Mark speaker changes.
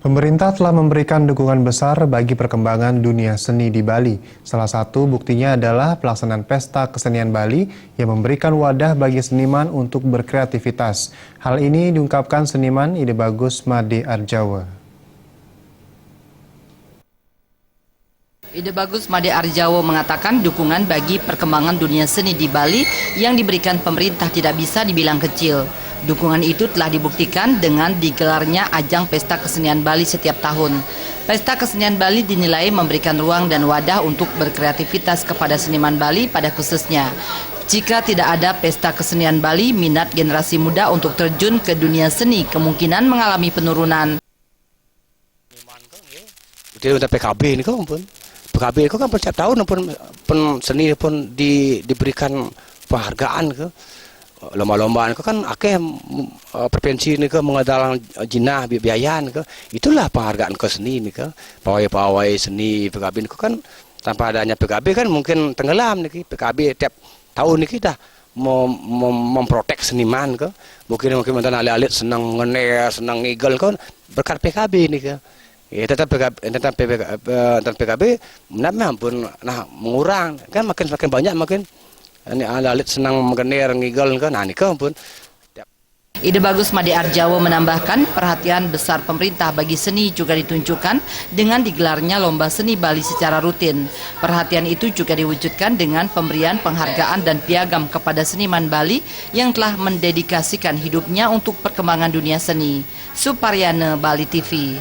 Speaker 1: Pemerintah telah memberikan dukungan besar bagi perkembangan dunia seni di Bali. Salah satu buktinya adalah pelaksanaan Pesta Kesenian Bali yang memberikan wadah bagi seniman untuk berkreativitas. Hal ini diungkapkan seniman Ide Bagus Made Arjawa.
Speaker 2: Ide Bagus Made Arjawo mengatakan dukungan bagi perkembangan dunia seni di Bali yang diberikan pemerintah tidak bisa dibilang kecil. Dukungan itu telah dibuktikan dengan digelarnya ajang Pesta Kesenian Bali setiap tahun. Pesta Kesenian Bali dinilai memberikan ruang dan wadah untuk berkreativitas kepada seniman Bali pada khususnya. Jika tidak ada Pesta Kesenian Bali, minat generasi muda untuk terjun ke dunia seni kemungkinan mengalami penurunan.
Speaker 3: Jadi untuk PKB ini kan pun. PKB itu kan setiap tahun pun seni pun diberikan penghargaan ke lomba-lombaan itu kan akeh provinsi ini ke mengadakan jinah biayaan ke itulah penghargaan ke seni ini ke pawai-pawai seni PKB ini kan tanpa adanya PKB kan mungkin tenggelam nih PKB tiap tahun ini kita memprotek seniman ke mungkin mantan alit-alit senang ngener senang ngigel kan berkat PKB ini ke. Ya, tentang PKB, memang pun mengurang kan makin banyak makin ini alit senang mengenir ngigel kan, ini kan pun.
Speaker 2: Ide Bagus Made Arjawo menambahkan perhatian besar pemerintah bagi seni juga ditunjukkan dengan digelarnya lomba seni Bali secara rutin. Perhatian itu juga diwujudkan dengan pemberian penghargaan dan piagam kepada seniman Bali yang telah mendedikasikan hidupnya untuk perkembangan dunia seni. Suparyana, Bali TV.